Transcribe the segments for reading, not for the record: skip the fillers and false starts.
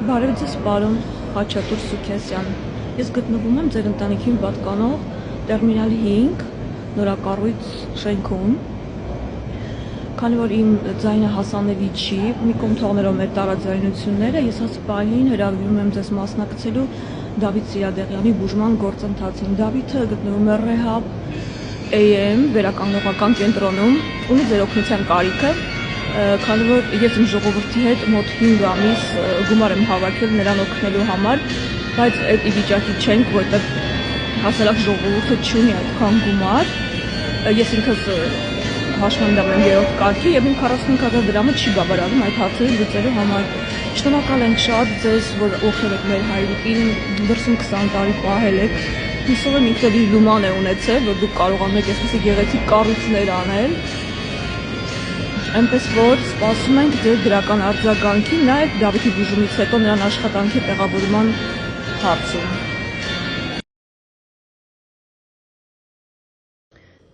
Բարև ձեզ, պարոն Խաչատուր Սուքեսյան։ Ես գտնվում եմ ձեր ընտանիքին պատկանող տերմինալ 5 նորակառույց շենքում։ Քանի որ իմ ձայնը հասանելի չի, մի կողմ թողնելով մեր տարաձայնությունները, ես այս պահին հրավիրում եմ ձեզ մասնակցելու Դավիթ Սիրադեղյանի բուժման գործընթացին։ Դավիթը գտնվում է Rehab AM վերականգնողական կենտրոնում, ունի ձեր օգնության կարիքը, քանի որ ես իմ ժողովրդի հետ մոտ 5 ամիս գումար եմ հավաքել նրան օգնելու համար, բայց այդ ի վիճակի չենք, որտեղ հասարակ ժողովուրդը չունի այդքան գումար։ Ես ինքս հաշմանդամ եմ 3-րդ կարգի եւ իմ 45,000 դրամը չի բավարարում այդ հարցերը լուծելու համար։ Շնորհակալ ենք շատ ձեզ, որ օգնել եք մեր հայրիկին, դրսում 20 տարի պահել եք։ Հուսով եմ ինքն էլ իր լուման է ունեցել, որ դուք կարողանում եք այսպիսի գեղեցիկ կառույցներ անել։ Այնպես որ սպասում ենք ձեր դրական արձագանքի, նաև Դավիթի բուժումից հետո նրան աշխատանքի տեղավորման հարցում։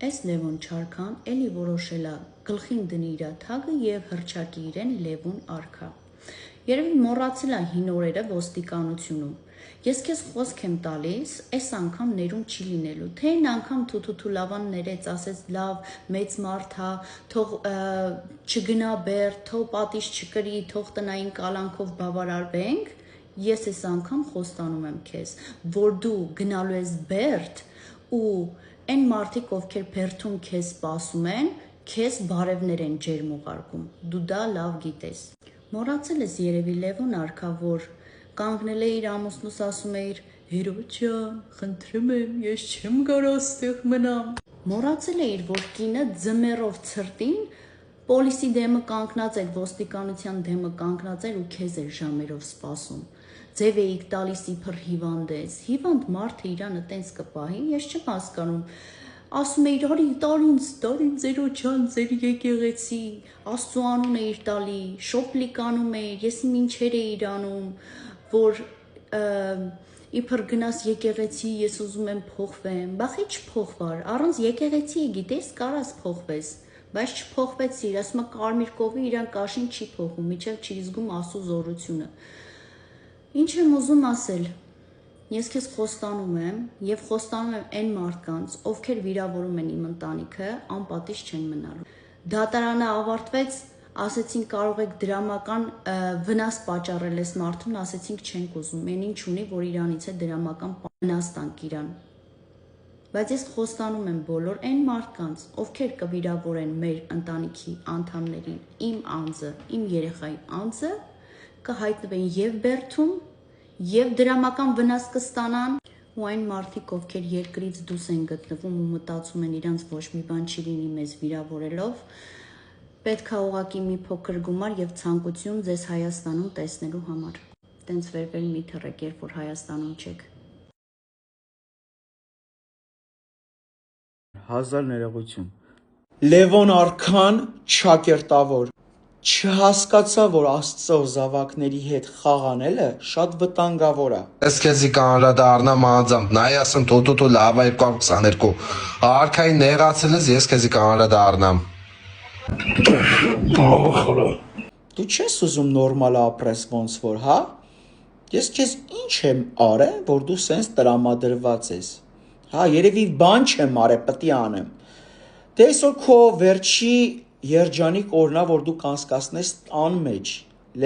Այս Լևոն Չարքան էլի որոշել է գլխին դնի իր թագը եւ հռչակի իրեն Լևոն արքա։ Երևի մոռացել է հին օրերը ոստիկանությունում։ Ես քեզ խոսք եմ տալիս, այս անգամ ներում չի լինելու։ Թե այն անգամ թութուլավան ներեց, ասեց լավ, մեծ մարդ հա, թող չգնա բեր, թող պատիժ չկրի, թող տնային կալանքով բավարարվենք։ Ես այս անգամ խոստանում եմ քեզ, որ դու գնալու ես բերդ ու այն մարդիկ, ովքեր բերդում քեզ սպասում են, քեզ բարևներ են ջերմ ուղարկում։ Դու դա լավ գիտես։ Մոռացել ես երևի Լևոն արքա, որ կանգնել է իր ամուսնուս ասում է իր Հերո ջան, խնդրում եմ, ես չեմ կարող այստեղ մնամ։ Մոռացել է իր, որ կինը ձմեռով ցրտին պոլիսի դեմը կանգնած էր, ոստիկանության դեմը կանգնած էր ու քեզ էր ժամերով սպասում։ Ձև էիք տալիս իբր հիվանդ ես։ Հիվանդ մարդը իրանը տենց կպահի, ես չեմ հասկանում։ Ասում է իր տարին ձերո ջան, ձեր եկեղեցի, Աստծո անուն է իր տալի, շոպլիկ անում է, ես իմ ինչեր է իր անում, որ իբր գնաս եկեղեցի, ես ուզում եմ փոխվեմ, բախի չփոխվար, առանց եկեղեցի է գիտես, կարաս փոխվես, բայց չփոխվեցիր, ասում է կարմիր կովի իրան կաշին չի փոխում, միջև չի զգում Աստծո զորությունը։ Ինչ եմ ուզում ասել, ես քեզ խոստանում եմ եւ խոստանում եմ այն մարդկանց, ովքեր վիրավորում են իմ ընտանիքը, անպատիժ չեն մնալու։ Դատարանը ավարտվեց, ասեցին կարող եք դրամական վնաս պատճառել ես մարդուն, ասեցինք չենք ուզում, այն ինչ ունի, որ իրանից է դրամական վնաս տանք իրան։ Բայց ես խոստանում եմ բոլոր այն մարդկանց, ովքեր կվիրավորեն մեր ընտանիքի անդամներին, իմ անձը, իմ երեխայի անձը, կհայտնվեն եւ բերդում, եւ դրամական վնաս կստանան, ու այն մարդիկ, ովքեր երկրից դուրս են գտնվում ու մտածում են իրանց ոչ մի բան չի լինի մեզ վիրավորելով, պետք է ուղղակի մի փոքր գումար եւ ցանկություն ձեզ Հայաստանում տեսնելու համար։ Տենց վերվել մի թռեք, երբ որ Հայաստանում չեք։ Հազար ներողություն։ Լևոն արքան ճակերտավոր չհասկացա, որ Աստծո զավակների հետ խաղանելը շատ վտանգավոր է։ Ես քեզի կանրադառնամ անձամբ, նայ ասեմ թոթոթո լավ 222։ Արքային նեղացել ես, ես քեզի կանրադառնամ։ Դու չես ուզում նորմալ ապրես ոնց որ, հա? Ես քեզ ինչ եմ արել, որ դու սենց տրամադրված ես։ Հա, երևի բան չեմ արել, պետք է անեմ։ Դե այսօր քո վերջի երջանիկ օրնա, որ դու կանցկացնես տան մեջ,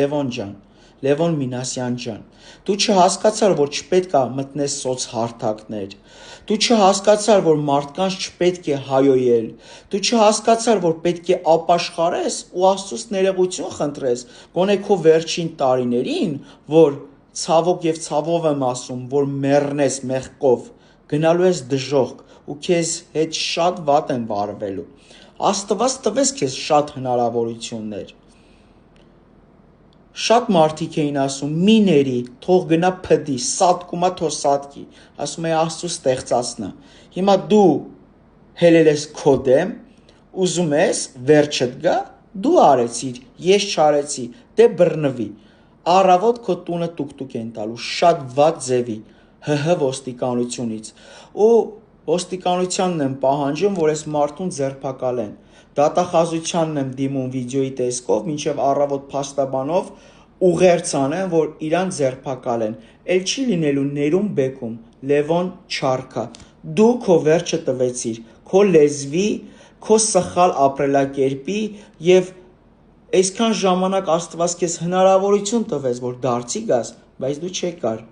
Լևոն ջան, Լևոն Մինասյան ջան, դու չհասկացար, որ չպետք է մտնես սոցհարթակներ, դու չհասկացար, որ մարդկանց չպետք է հայոյել, դու չհասկացար, որ պետք է ապաշխարես ու Աստծուց ներողություն խնդրես, գոնե քո վերջին տարիներին, որ ցավոք եւ ցավով եմ ասում, որ մեռնես մեղքով, գնալու ես դժոխք ու քեզ հետ շատ վատ են վարվելու։ Աստված տվես քեզ շատ հնարավորություններ։ Շատ մարդիկ էին ասում՝ մի ների, թող գնա փդի, սատկումա թող սատկի, ասում է Աստծո ստեղծածնա։ Հիմա դու հելել ես քո դեմ, ուզում ես վերջդ գա, դու արեցիր, ես չարեցի, դե բռնվի։ Առավոտ քո տունը տուկտուկ են տալու, շատ վատ ձևի, ՀՀ ոստիկանությունից։ Ու ոստիկանությանն եմ պահանջում, որ այս մարդուն ձերբակալեն։ Դատախազությանն եմ դիմում վիդեոյի տեսքով, մինչև առավոտ փաստաբանով ուղերձ անեն, որ իրան ձերբակալեն։ Էլ չի լինելու ներում բեկում, Լևոն Չարքա։ Դու քո վերջը տվեցիր, քո լեզվի, քո սխալ ապրելակերպի եւ այսքան ժամանակ Աստված քեզ հնարավորություն տվեց, որ դարձի գաս, բայց դու չեկար։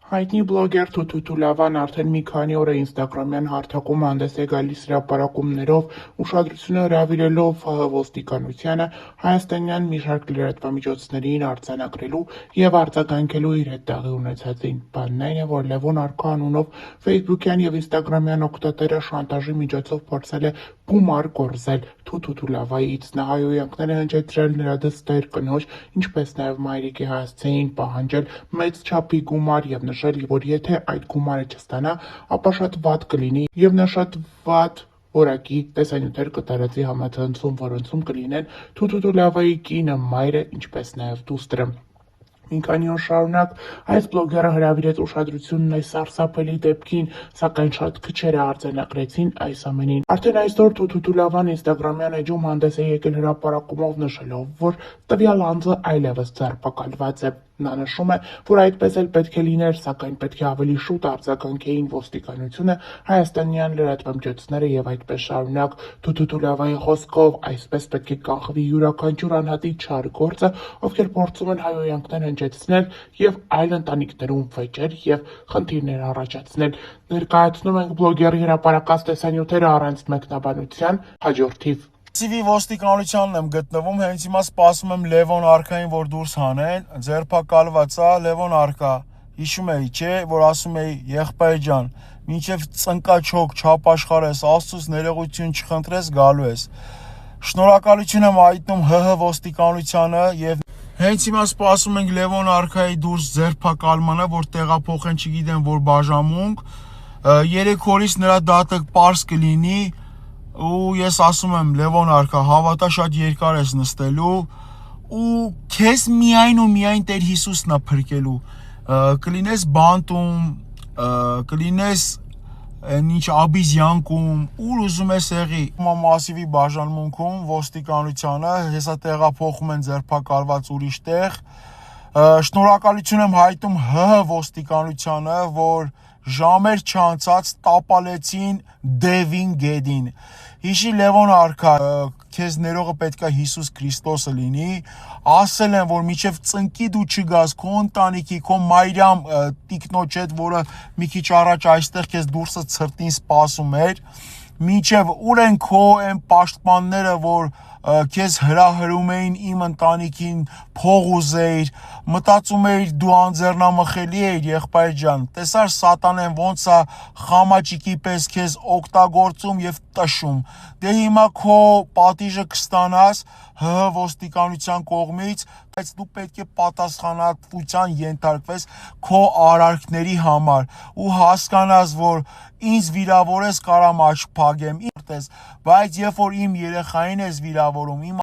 Հայտնի բլոգեր Թութուլավան արդեն մի քանի օր է ինստագրամյան հարթակում հանդես է գալիս հրապարակումներով, ուշադրությունը հրավիրելով ՀՀ ոստիկանությանը հայաստանյան մի շարք լրատվամիջոցներին արձանագրելու եւ արձագանքելու իր հետ տեղի ունեցածին։ Բանն այն է, որ Լևոն Արքա անունով ֆեյսբուքյան եւ ինստագրամյան օգտատերը շանտաժի միջոցով փորձել է գումար կորզել Թութուլավայից։ Նա հայհոյանքներ է հնչեցրել նրա դստեր, կնոջ, ինչպես նաեւ մայրիկի հասցեին պահանջել մեծ չափի գումար եւ նշել, որ եթե այդ գումարը չստանա, ապա շատ վատ կլինի եւ նա շատ վատ որակի տեսանյութեր կտարածի համացանցում, որոնցում կլինեն Թութուլավայի կինը, մայրը, ինչպես նաեւ դուստրը։ Մի քանի օր շարունակ այս բլոգերը հրավիրեց ուշադրությունն այս սարսափելի դեպքին, սակայն շատ քչերը արձանագրեցին այս ամենին։ Արդեն այսօր Թութուլավան ինստագրամյան էջում հանդես է եկել հրապարակումով նշելով, որ տվյալ անձը այլևս ձերբակալված է։ Նա նշում է, որ այդպես էլ պետք է լիներ, սակայն պետք է ավելի շուտ արձագանքեին ոստիկանությունը, հայաստանյան լրատվամիջոցները եւ այդպես շարունակ։ Թութուլավայի խոսքով այսպես պետք է կանխվի յուրաքանչյուր անհատի չար գործը, ովքեր փորձում են հայհոյանքներ հնչեցնել եւ այլ ընտանիքներում վեճեր եւ խնդիրներ առաջացնել։ Ներկայացնում ենք բլոգերի հրապարակած տեսանյութերը առանց մեկնաբանության, հաջորդ թիվ։ Սիվի ոստիկանությանն եմ գտնվում, հենց հիմա սպասում եմ Լևոն Արքային, որ դուրս հանեն, ձերբակալված է Լևոն Արքա, հիշում էի, չէ, որ ասում էի եղբայր ջան, մինչև ծնկաչոք չապաշխարես, Աստծուց ներողություն չխնդրես, գալու ես։ Շնորհակալություն եմ հայտնում ՀՀ ոստիկանությանը եւ հենց հիմա սպասում ենք Լևոն Արքայի դուրս ձերբակալմանը, որ տեղափոխեն, չգիտեմ, որ բաժամունք, 3 օրից նրա դատը պարզ կլինի։ Ու ես ասում եմ Լևոն Արքա, հավատա շատ երկար ես նստելու ու քեզ միայն ու միայն Տեր Հիսուսն է փրկելու։ Կլինես բանտում, կլինես ինչ Աբիզյանքում, ուր ուզում ես եղի։ Մասիվի բաժանմունքում ոստիկանությանը հեսա տեղափոխում են ձերբակալված ուրիշ տեղ։ Շնորհակալություն եմ հայտնում ՀՀ ոստիկանությանը, որ ժամեր չանցած տապալեցին Դևին Գեդին։ Հիշի Լևոն Արքա, քեզ ներողը պետքա Հիսուս Քրիստոսը լինի, ասել են, որ մինչև ծնկի դու չգաս քո ընտանիքի, քո մայրամ տիկնոջ հետ, որը մի քիչ առաջ այստեղ քեզ դուրսը ցրտին սպասում էր, մինչև ուր են քո այն պաշտպանները, որ քեզ հրահրում էին իմ ընտանիքին, փող ուզեիր, մտածում էիր դու անձեռնամխելի էիր, եղբայր ջան, տեսար սատանեն ոնց է խամաճիկի պես քեզ օգտագործում եւ տշում։ Դե հիմա քո պատիժը կստանաս ՀՀ ոստիկանության կողմից, բայց դու պետք է պատասխանատվության ենթարկվես քո արարքների համար ու հասկանաս, որ ինձ վիրավորես կարամ աչք փակեմ, բայց երբ որ իմ երեխային ես վիրավորում, իմ